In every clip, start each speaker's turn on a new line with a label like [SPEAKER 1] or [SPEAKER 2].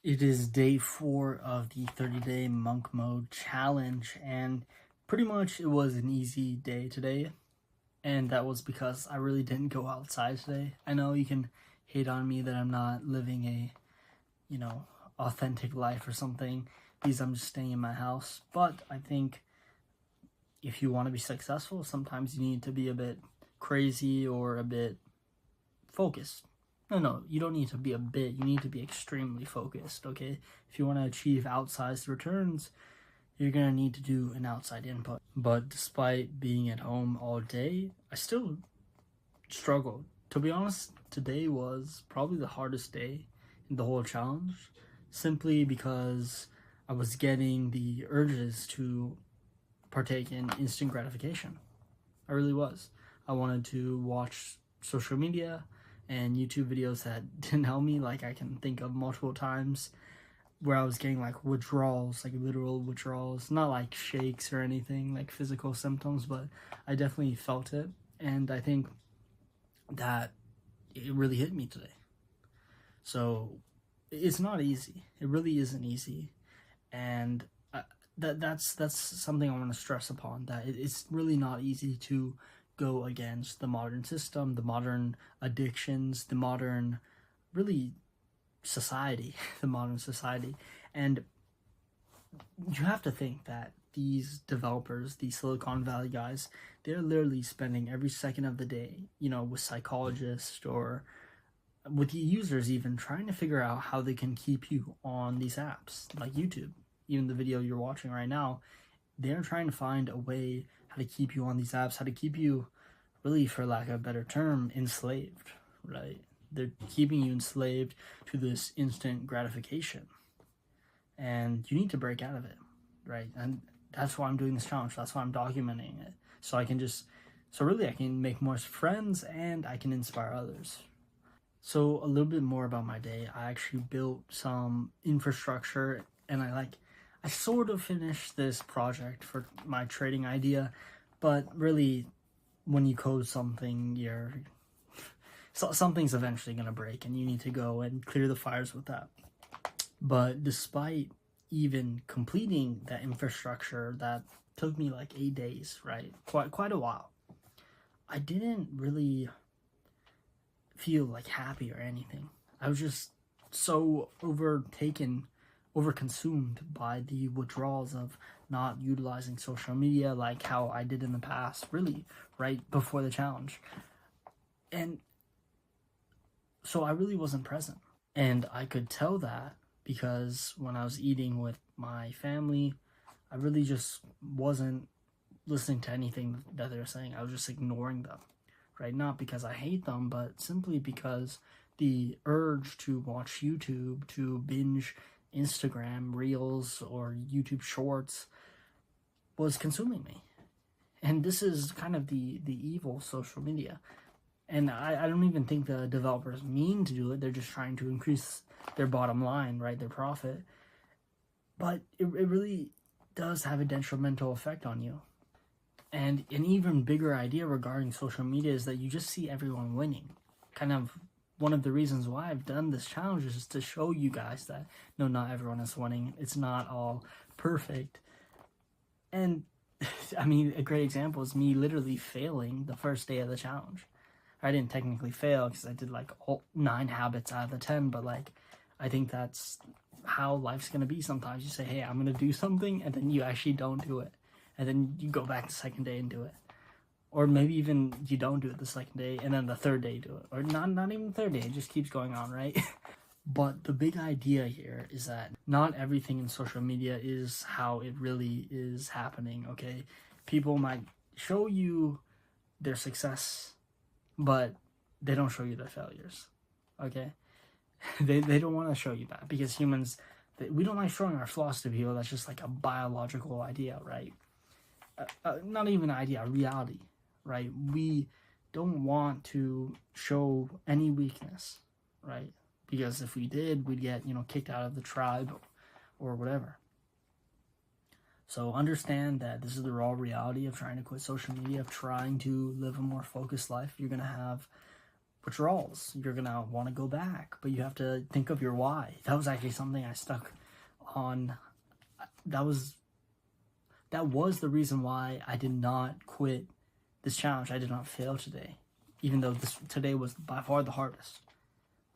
[SPEAKER 1] It is day 4 of the 30-day monk mode challenge, and pretty much it was an easy day today, and that was because I really didn't go outside today. I know you can hate on me that I'm not living a, you know, authentic life or something because I'm just staying in my house, but I think if you want to be successful, sometimes you need to be a bit crazy or a bit focused. No, you don't need to be a bit, you need to be extremely focused, okay? If you want to achieve outsized returns, you're going to need to do an outside input. But despite being at home all day, I still struggled. To be honest, today was probably the hardest day in the whole challenge, simply because I was getting the urges to partake in instant gratification. I really was. I wanted to watch social media and YouTube videos that didn't help me. Like, I can think of multiple times where I was getting like withdrawals, like literal withdrawals, not like shakes or anything, like physical symptoms, but I definitely felt it. And I think that it really hit me today. So it's not easy. It really isn't easy. And that's something I want to stress upon, that it's really not easy to go against the modern system, the modern addictions, the modern really society, the modern society. And you have to think that these developers, these Silicon Valley guys, they're literally spending every second of the day, with psychologists or with the users even trying to figure out how they can keep you on these apps like YouTube. Even the video you're watching right now, they're trying to find a way how to keep you on these apps, how to keep you really, for lack of a better term, enslaved, right? They're keeping you enslaved to this instant gratification. And you need to break out of it, right? And that's why I'm doing this challenge. That's why I'm documenting it. So I can make more friends and I can inspire others. So a little bit more about my day. I actually built some infrastructure and I sort of finished this project for my trading idea, but really when you code something, something's eventually going to break and you need to go and clear the fires with that. But despite even completing that infrastructure that took me like 8 days, right? Quite a while. I didn't really feel like happy or anything. I was just so overconsumed by the withdrawals of not utilizing social media like how I did in the past, really, right before the challenge. And so I really wasn't present. And I could tell that because when I was eating with my family, I really just wasn't listening to anything that they were saying. I was just ignoring them, right? Not because I hate them, but simply because the urge to watch YouTube, to binge Instagram Reels or YouTube Shorts was consuming me. And this is kind of the evil social media. And I don't even think the developers mean to do it. They're just trying to increase their bottom line, right? Their profit. But it really does have a detrimental effect on you. And an even bigger idea regarding social media is that you just see everyone winning. Kind of one of the reasons why I've done this challenge is to show you guys that no, not everyone is winning. It's not all perfect. And I mean, a great example is me literally failing the first day of the challenge. I didn't technically fail because I did like all 9 habits out of the 10, but like I think that's how life's gonna be sometimes. You say, hey, I'm gonna do something, and then you actually don't do it. And then you go back the second day and do it. Or maybe even you don't do it the second day, and then the third day you do it. Or not even the third day, it just keeps going on, right? But the big idea here is that not everything in social media is how it really is happening, okay? People might show you their success, but they don't show you their failures, okay? They don't want to show you that because humans, we don't like showing our flaws to people. That's just like a biological idea, right? Not even an idea, a reality, right? We don't want to show any weakness, right? Because if we did, we'd get, kicked out of the tribe or whatever. So understand that this is the raw reality of trying to quit social media, of trying to live a more focused life. You're going to have withdrawals. You're gonna want to go back, but you have to think of your why. That was actually something I stuck on. That was the reason why I did not quit this challenge. I did not fail today, even though today was by far the hardest.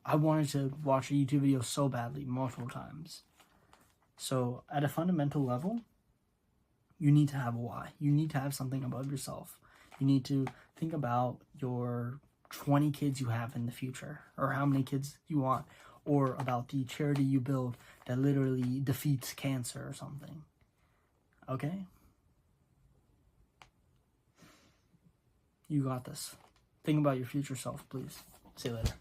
[SPEAKER 1] I wanted to watch a YouTube video so badly, multiple times. So at a fundamental level, you need to have a why. You need to have something above yourself. You need to think about your 20 kids you have in the future, or how many kids you want, or about the charity you build that literally defeats cancer or something. Okay? You got this. Think about your future self, please. See you later.